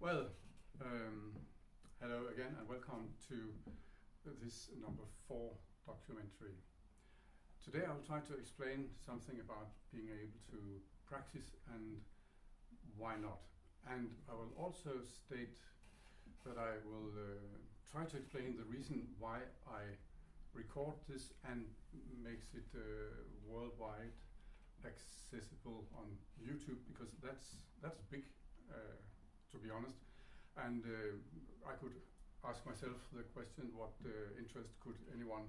Well, hello again and welcome to this number 4 documentary. Today I will try to explain something about being able to practice and why not. And I will also state that I will try to explain the reason why I record this and makes it worldwide accessible on YouTube, because that's big, to be honest. And I could ask myself the question, what interest could anyone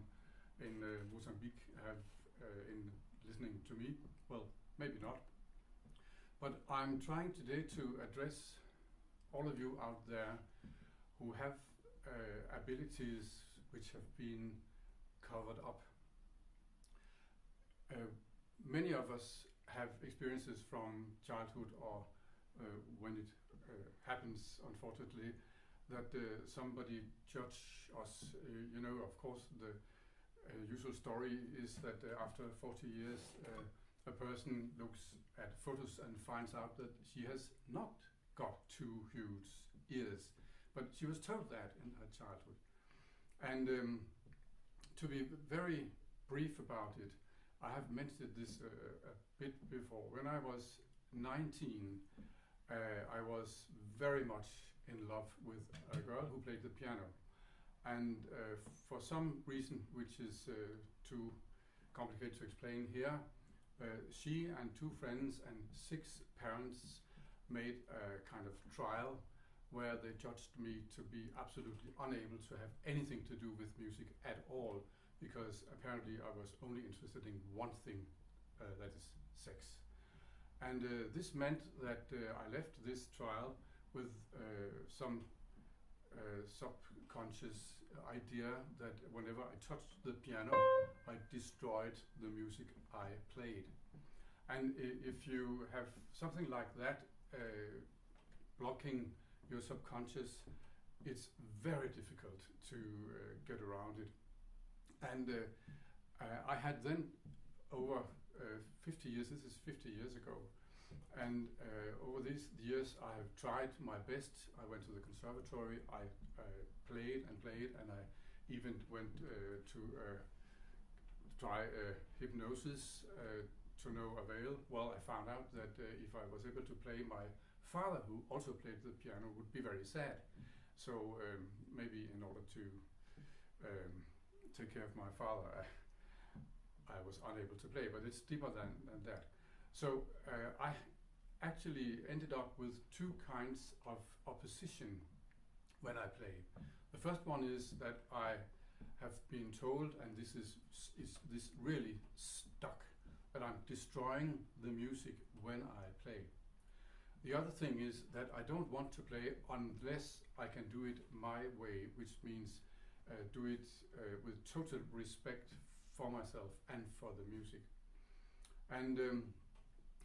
in Mozambique have in listening to me? Well, maybe not. But I'm trying today to address all of you out there who have abilities which have been covered up. Many of us have experiences from childhood or when it happens, unfortunately, that somebody judge us. Of course, the usual story is that after 40 years, a person looks at photos and finds out that she has not got 2 huge ears, but she was told that in her childhood. And to be very brief about it, I have mentioned this a bit before. When I was 19, I was very much in love with a girl who played the piano. And for some reason, which is too complicated to explain here, she and 2 friends and 6 parents made a kind of trial where they judged me to be absolutely unable to have anything to do with music at all, because apparently I was only interested in one thing, that is sex. And this meant that I left this trial with some subconscious idea that whenever I touched the piano, I destroyed the music I played. And if you have something like that blocking your subconscious, it's very difficult to get around it. And I had then, over 50 years, this is 50 years ago, and over these years I have tried my best. I went to the conservatory, I played, and I even went to try hypnosis to no avail. Well, I found out that if I was able to play, my father, who also played the piano, would be very sad. So maybe in order to take care of my father, I was unable to play, but it's deeper than that. So I actually ended up with 2 kinds of opposition when I play. The first one is that I have been told, and this really stuck, that I'm destroying the music when I play. The other thing is that I don't want to play unless I can do it my way, which means do it with total respect for myself and for the music. And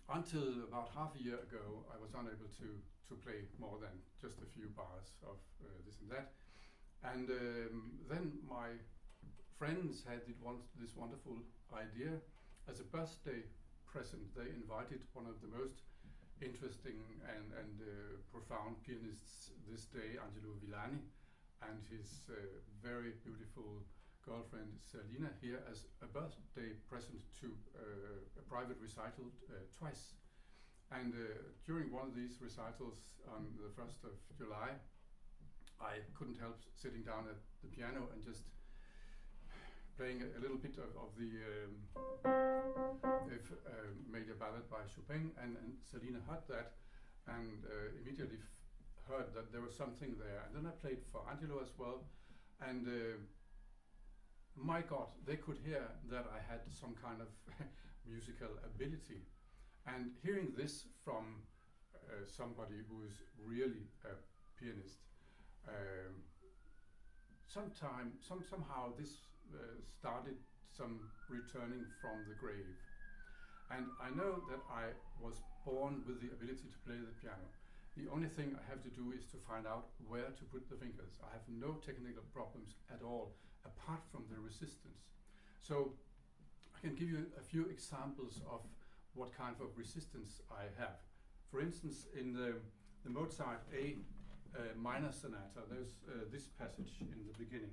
until about half a year ago, I was unable to play more than just a few bars of this and that. And then my friends had this wonderful idea. As a birthday present, they invited one of the most interesting and profound pianists this day, Angelo Villani, and his very beautiful girlfriend Selina here as a birthday present to a private recital twice. And during one of these recitals on the 1st of July, I couldn't help sitting down at the piano and just playing a little bit of the Major Ballad by Chopin, and Selina heard that and immediately heard that there was something there. And then I played for Angelo as well, and my God, they could hear that I had some kind of musical ability. And hearing this from somebody who is really a pianist, somehow this started some returning from the grave. And I know that I was born with the ability to play the piano. The only thing I have to do is to find out where to put the fingers. I have no technical problems at all, apart from the resistance. So I can give you a few examples of what kind of resistance I have. For instance, in the Mozart A minor sonata, there's this passage in the beginning.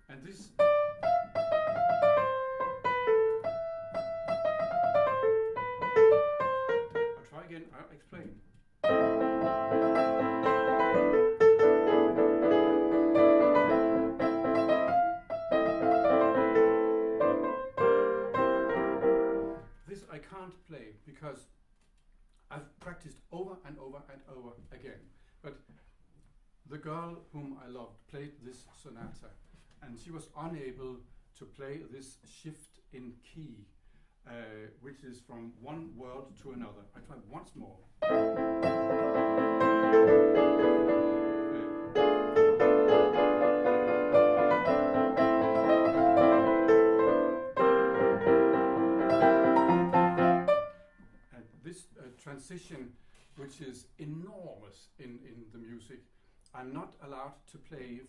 And this I'll try again, I'll explain. This I can't play because I've practiced over and over and over again. But the girl whom I loved played this sonata, and she was unable to play this shift in key, which is from one word to another. I try once more. And this transition, which is enormous in the music, I'm not allowed to play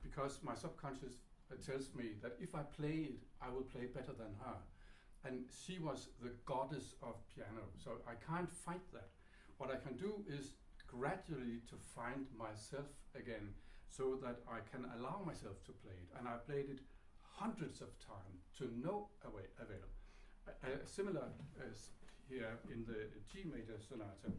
because my subconscious tells me that if I play it, I will play better than her. And she was the goddess of piano, so I can't fight that. What I can do is gradually to find myself again, so that I can allow myself to play it. And I played it hundreds of times to no avail. Similar as here in the G major sonata.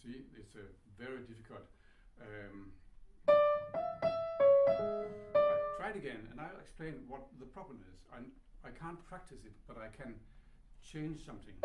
See, it's very difficult. I'll try it again, and I'll explain what the problem is. I can't practice it, but I can change something.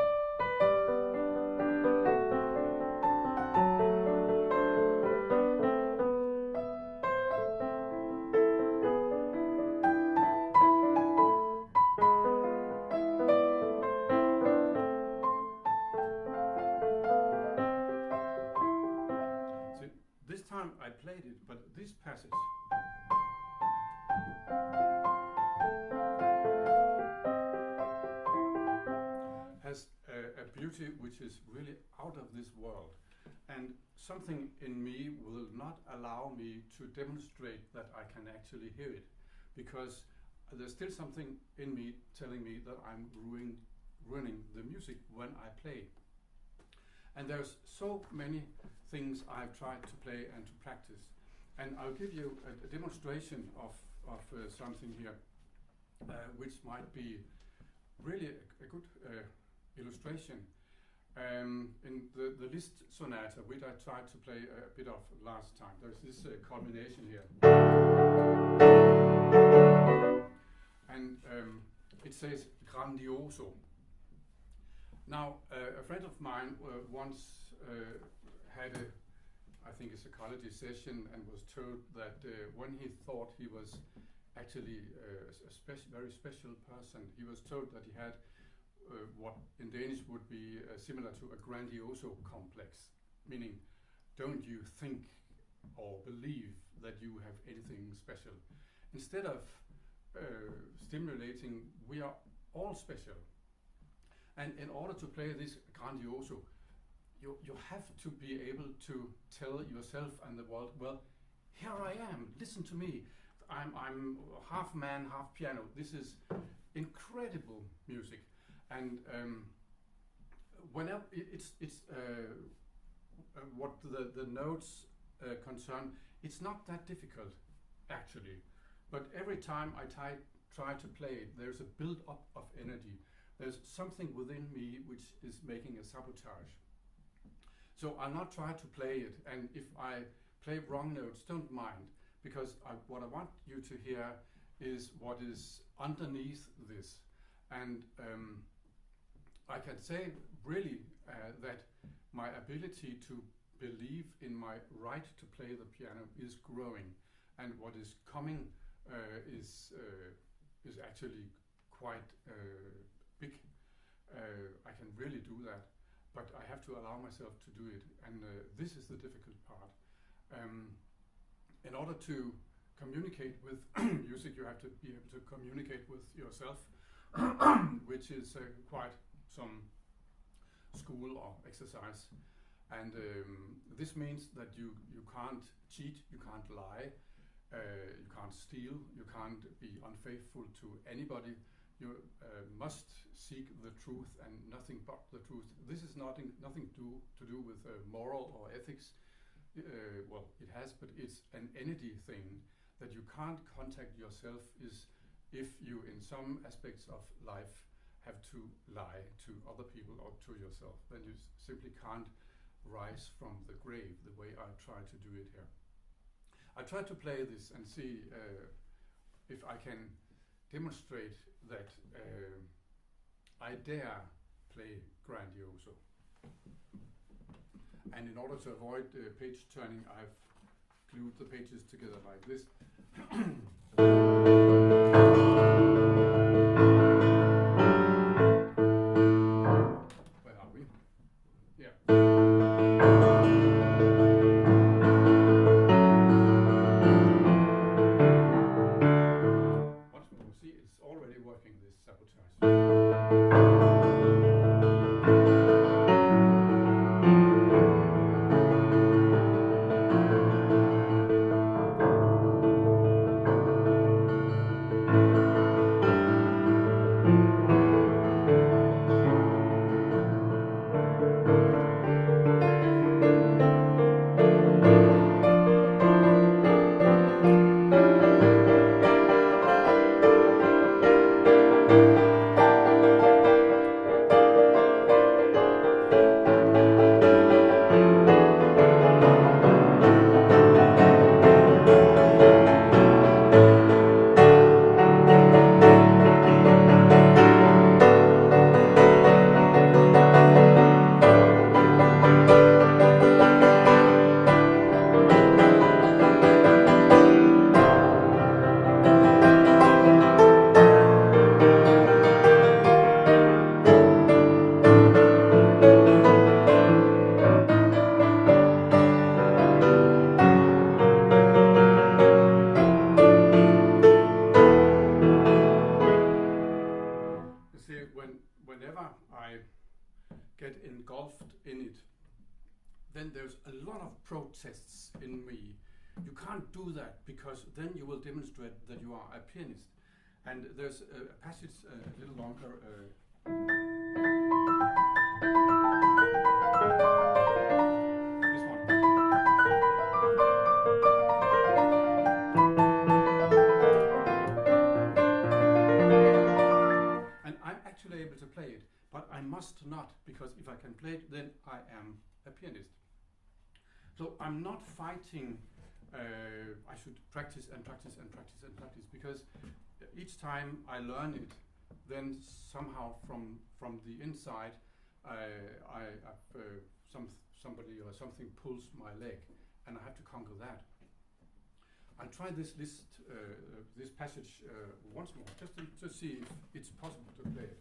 So this time I played it, but this passage has a beauty which is really out of this world, and something in me will not allow me to demonstrate that I can actually hear it, because there's still something in me telling me that I'm ruining the music when I play. And there's so many things I've tried to play and to practice, and I'll give you a demonstration of something here, which might be really a good illustration. In the Liszt sonata, which I tried to play a bit of last time, there's this culmination here. And it says grandioso. Now, a friend of mine once had I think a psychology session, and was told that when he thought he was actually a very special person, he was told that he had what in Danish would be similar to a grandioso complex, meaning don't you think or believe that you have anything special. Instead of stimulating, we are all special. And in order to play this grandioso, you have to be able to tell yourself and the world, well, here I am, listen to me. I'm half man, half piano. This is incredible music. And whenever it's what the notes concern, it's not that difficult, actually. But every time I try to play it, there's a build-up of energy. There's something within me which is making a sabotage. So I'll not try to play it, and if I play wrong notes, don't mind, because what I want you to hear is what is underneath this. And I can say really that my ability to believe in my right to play the piano is growing, and what is coming is actually quite big. I can really do that, but I have to allow myself to do it, and this is the difficult part. In order to communicate with music, you have to be able to communicate with yourself, which is quite some school or exercise. And this means that you can't cheat, you can't lie, you can't steal, you can't be unfaithful to anybody. You must seek the truth and nothing but the truth. This is nothing to do with moral or ethics. Well, it has, but it's an energy thing that you can't contact yourself is if you, in some aspects of life, have to lie to other people or to yourself. Then you simply can't rise from the grave the way I try to do it here. I try to play this and see if I can demonstrate that I dare play grandioso. And in order to avoid page turning, I've glued the pages together like this. Where are we? Yeah. Once more, see, it's already working, this sabotage. Whenever I get engulfed in it, then there's a lot of protests in me. You can't do that because then you will demonstrate that you are a pianist. And there's a passage a little longer. This one. And I'm actually able to play it, but I must not, because if I can play it, then I am a pianist. So I'm not fighting. I should practice and practice and practice and practice, because each time I learn it, then somehow from the inside, somebody or something pulls my leg, and I have to conquer that. I'll try this passage once more, just to see if it's possible to play it.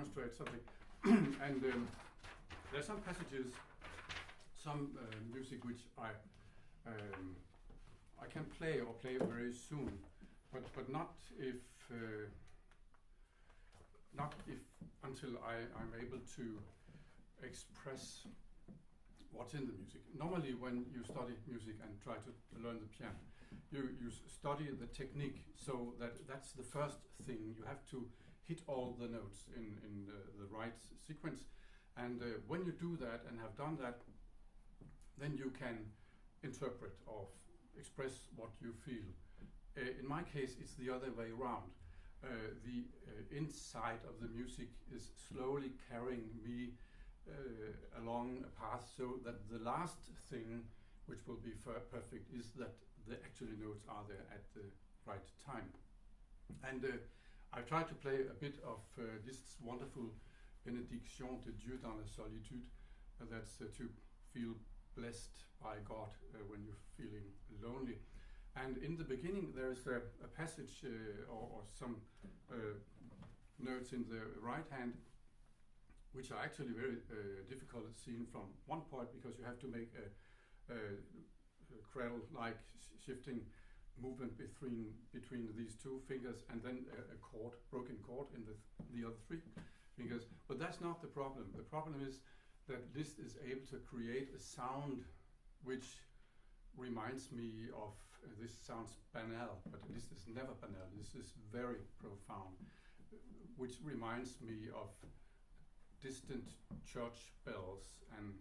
demonstrate something. And there are some passages, some music which I can play or play very soon, but not if until I'm able to express what's in the music. Normally, when you study music and try to learn the piano, you study the technique, so that's the first thing. You have to hit all the notes in the right sequence, and when you do that and have done that, then you can interpret or express what you feel. In my case, it's the other way around. The inside of the music is slowly carrying me along a path, so that the last thing, which will be perfect, is that the actual notes are there at the right time. And I tried to play a bit of this wonderful Bénédiction de Dieu dans la solitude. That's to feel blessed by God when you're feeling lonely. And in the beginning, there's a passage or some notes in the right hand, which are actually very difficult seen from one point, because you have to make a cradle-like shifting movement between these two fingers, and then a chord, broken chord in the other three fingers. But that's not the problem. The problem is that Liszt is able to create a sound which reminds me of, this sounds banal, but Liszt is never banal. This is very profound, which reminds me of distant church bells and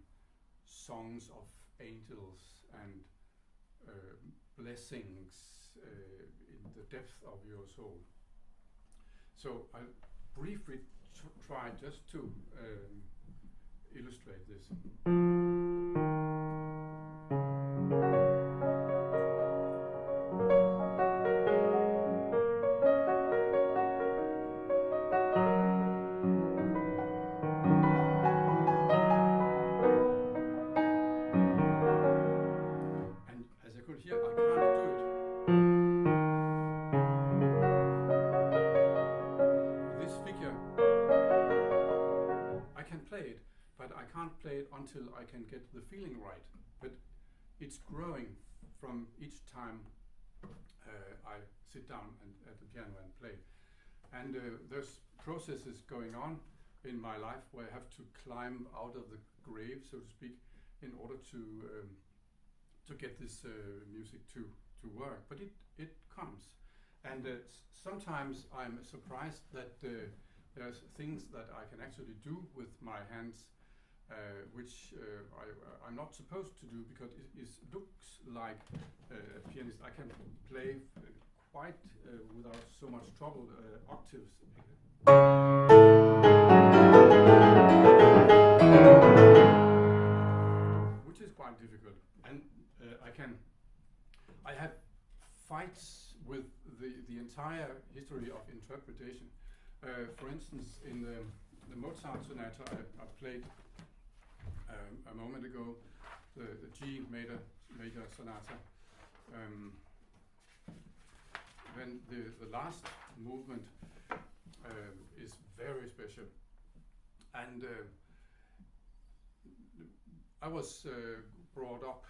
songs of angels and blessings in the depth of your soul. So I'll briefly try just to illustrate this. Until I can get the feeling right, but it's growing from each time I sit down at the piano and play. And there's processes going on in my life where I have to climb out of the grave, so to speak, in order to get this music to work. But it comes, and sometimes I'm surprised that there's things that I can actually do with my hands, which I'm not supposed to do, because it looks like a pianist. I can play quite without so much trouble octaves, which is quite difficult. And I have fights with the entire history of interpretation. For instance, in the Mozart sonata I played a moment ago, the G major sonata, then the last movement is very special, and I was brought up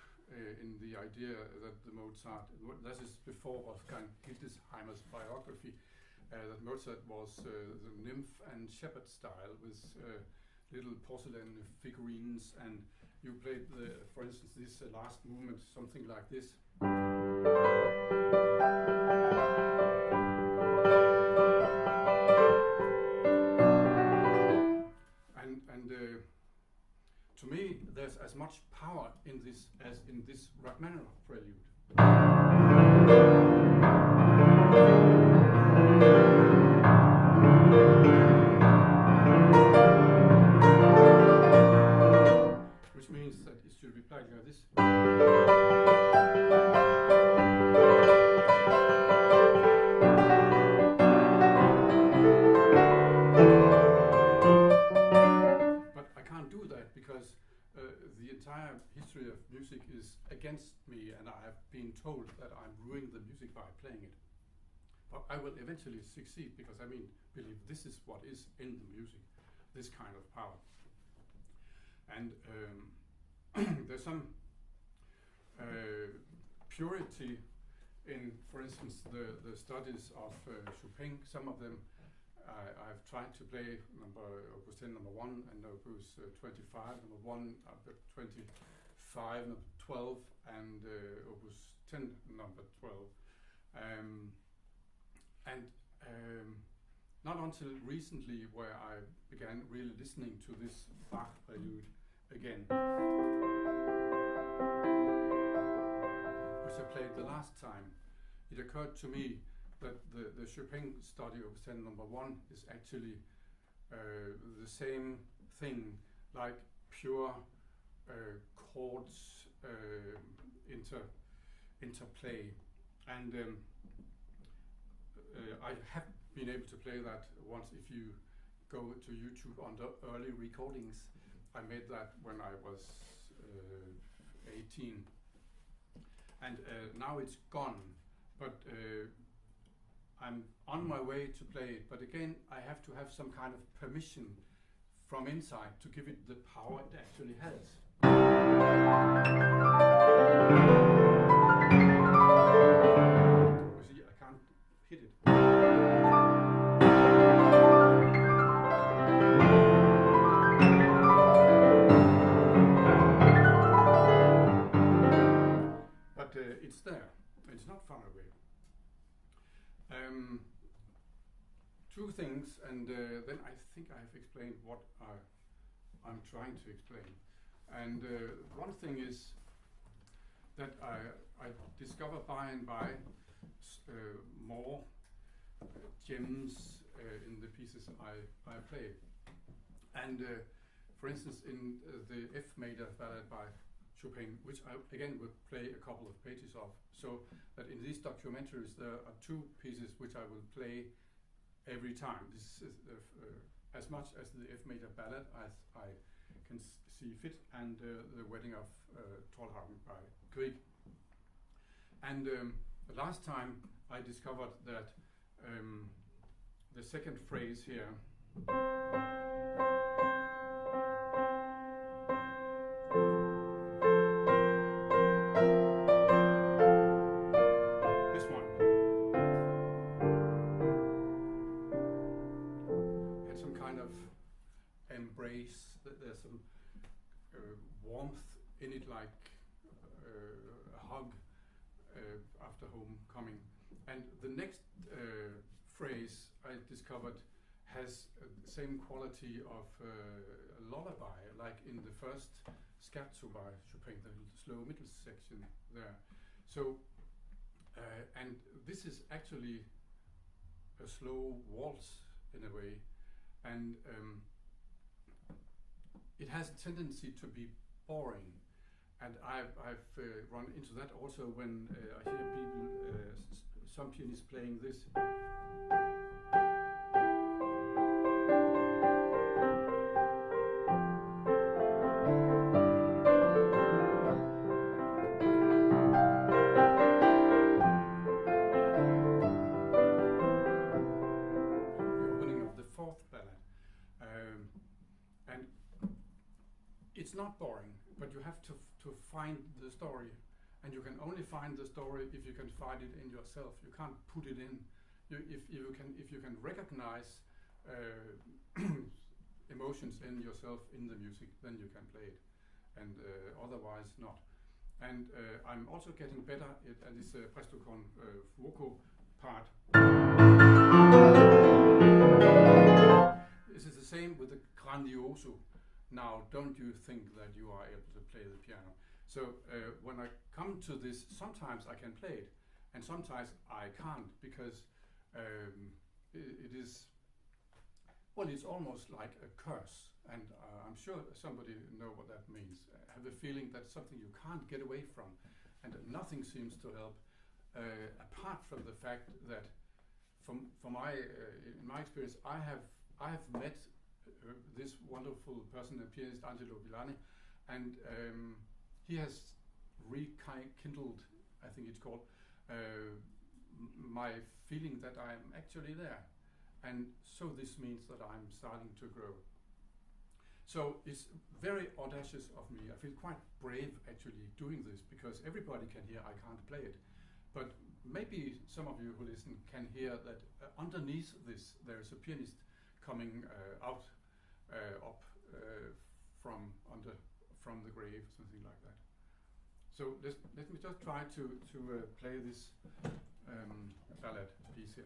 in the idea that the Mozart, this is before Wolfgang Hildesheimer's biography, that Mozart was the nymph and shepherd style with little porcelain figurines, and you played for instance, this last movement, something like this. And to me, there's as much power in this as in this Rachmaninoff prelude. Which means that it should be played like this. But I can't do that because the entire history of music is against me, and I have been told that I'm ruining the music by playing it. But I will eventually succeed, because believe this is what is in the music. this kind of power. And there's some purity in, for instance, the studies of Chopin. Some of them I've tried to play Opus 10 number 1 and Opus 25 number 1, 25 number 12 and Opus 10 number 12. Not until recently where I began really listening to this Bach prelude again, which I played the last time. It occurred to me that the Chopin study of 10 number 1 is actually the same thing, like pure chords interplay. And I have been able to play that once. If you go to YouTube under early recordings, I made that when I was 18. And now it's gone, but I'm on my way to play it. But again, I have to have some kind of permission from inside to give it the power it actually has. You see, I can't hit it. But it's there. It's not far away. Two things, and then I think I have explained what I'm trying to explain. And one thing is that I discover by and by more gems in the pieces I play. And for instance, in the F major ballad by Chopin, which I again will play a couple of pages of, so that in these documentaries there are two pieces which I will play every time. This is as much as the F major ballad as I can see fit, and the Wedding of Trollhagen by Grieg. And the last time I discovered that the second phrase here there's some warmth in it, like a hug after homecoming. And the next phrase I discovered has the same quality of a lullaby, like in the first scherzo by Chopin, the slow middle section there. So, and this is actually a slow waltz in a way, and it has a tendency to be boring, and I've run into that also when I hear people, some pianists playing this. The opening of the fourth ballad. And it's not boring, but you have to find the story, and you can only find the story if you can find it in yourself. You can't put it in. If you can recognize emotions in yourself in the music, then you can play it, and otherwise not. And I'm also getting better at this presto con fuoco part. This is the same with the grandioso. Now, don't you think that you are able to play the piano? So when I come to this, sometimes I can play it, and sometimes I can't, because it is, well, it's almost like a curse, and I'm sure somebody know what that means. I have a feeling that something you can't get away from, and nothing seems to help, apart from the fact that, in my experience, I have met this wonderful person, the pianist Angelo Villani, and he has rekindled, I think it's called, my feeling that I'm actually there. And so this means that I'm starting to grow. So it's very audacious of me. I feel quite brave actually doing this because everybody can hear I can't play it. But maybe some of you who listen can hear that underneath this there is a pianist coming out up from the grave, something like that. So let me just try to play this ballad piece here.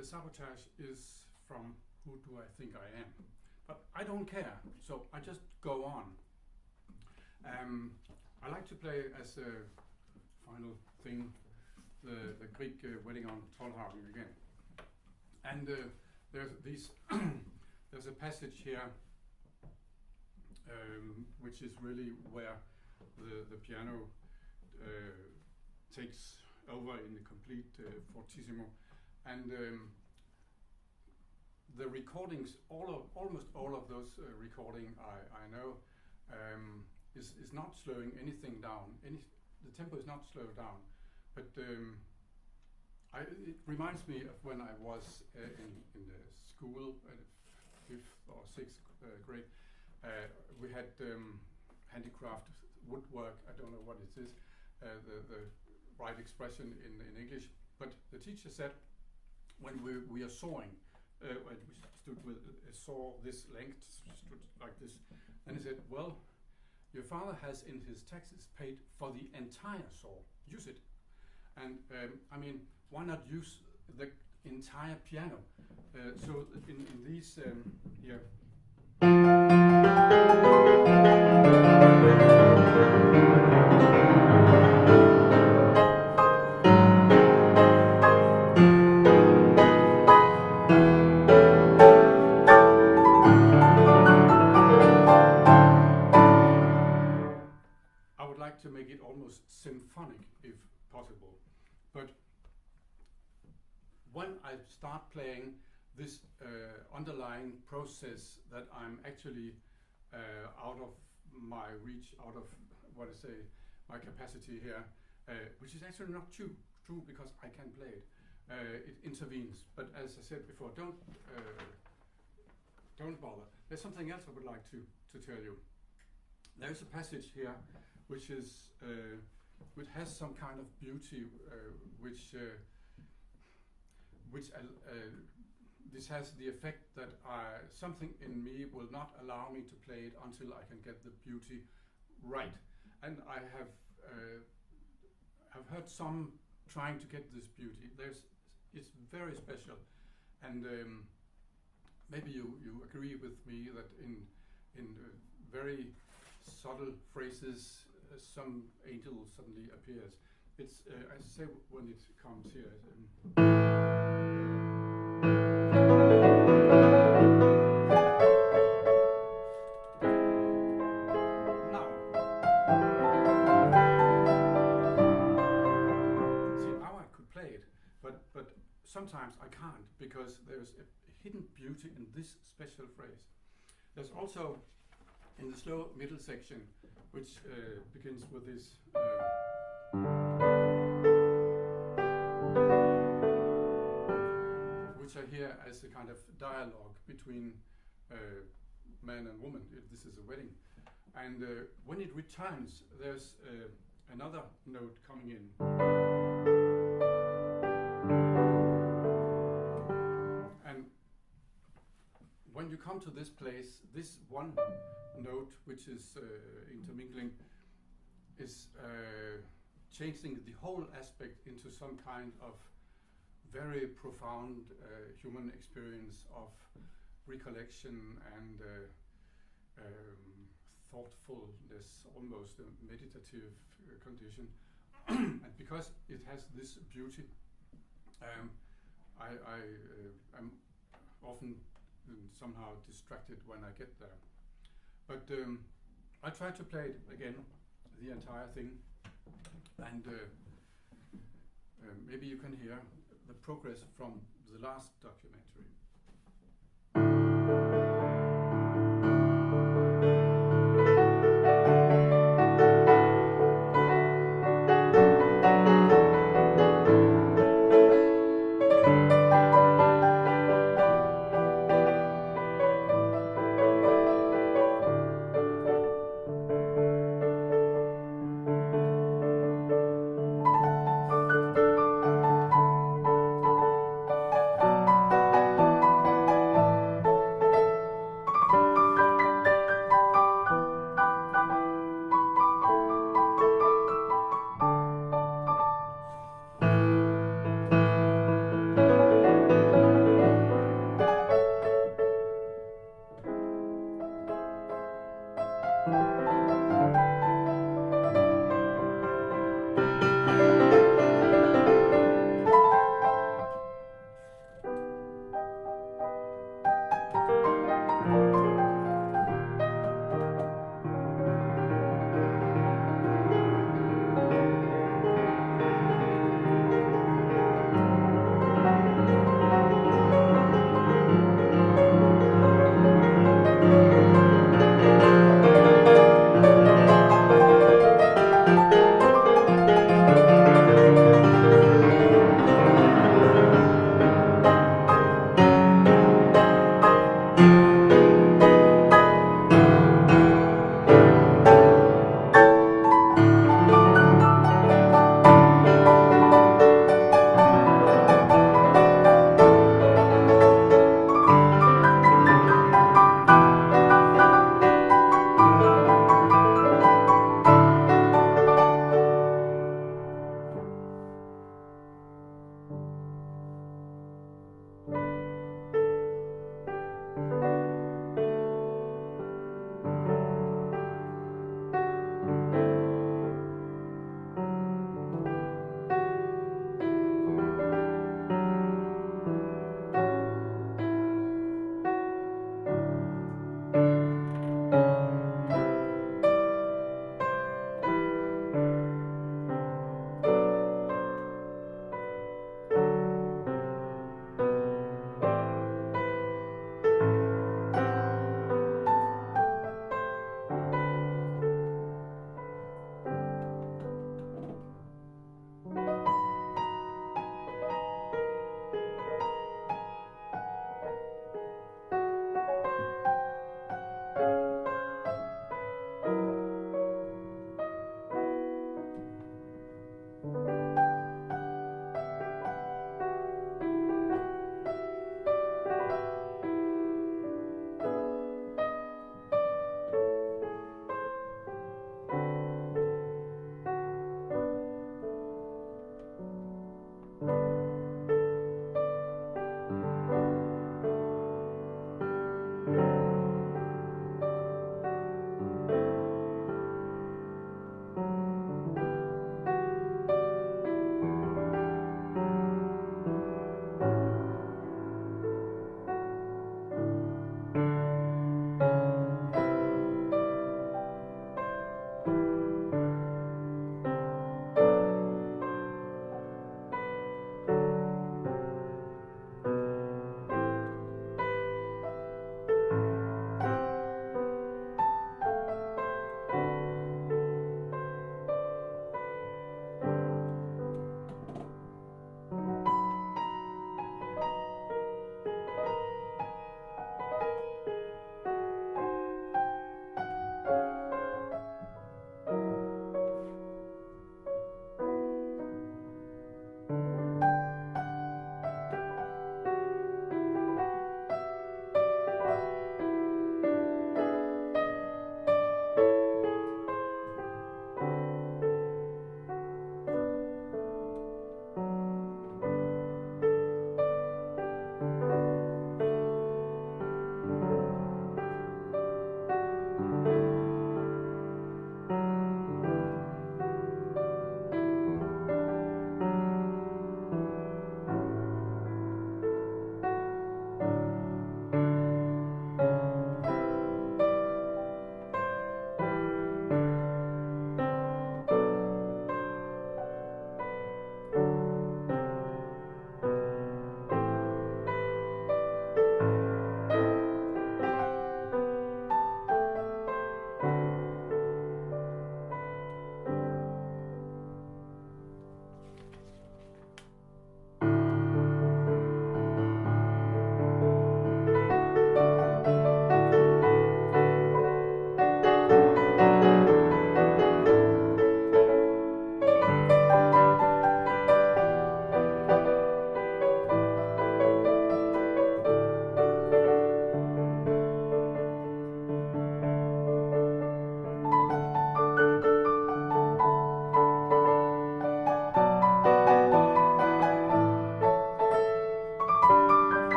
Sabotage is from Who Do I Think I Am? But I don't care, so I just go on. I like to play as a final thing the Greek wedding on Trollhagen again. And there's these there's a passage here which is really where the piano takes over in the complete fortissimo, and the recordings, almost all of those recording I know is not slowing anything down. The tempo is not slowed down, but it reminds me of when I was in the school, 5th or 6th grade. We had handicraft woodwork. I don't know what it is, the right expression in English. But the teacher said, when we are sawing, we stood with a saw this length, stood like this, and he said, well, your father has in his taxes paid for the entire saw. Use it. And I mean, why not use the entire piano. So in these here. I would like to make it almost symphonic if possible, but when I start playing this underlying process that I'm actually out of my reach, out of what I say, my capacity here, which is actually not true because I can play it. It intervenes, but as I said before, don't bother. There's something else I would like to tell you. There's a passage here which is which has some kind of beauty, which this has the effect that something in me will not allow me to play it until I can get the beauty right. And I have heard some trying to get this beauty. It's very special, and maybe you agree with me that in very subtle phrases some angel suddenly appears. It's I say when it comes here. Sometimes I can't because there's a hidden beauty in this special phrase. There's also in the slow middle section, which begins with this. Which I hear as a kind of dialogue between man and woman. This is a wedding, and when it returns, there's another note coming in. When you come to this place, this one note, which is intermingling, is changing the whole aspect into some kind of very profound human experience of recollection and thoughtfulness, almost a meditative condition. And because it has this beauty, I am often somehow distracted when I get there. But I try to play it again, the entire thing, and maybe you can hear the progress from the last documentary.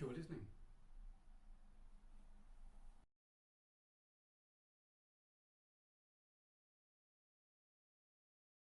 you for listening.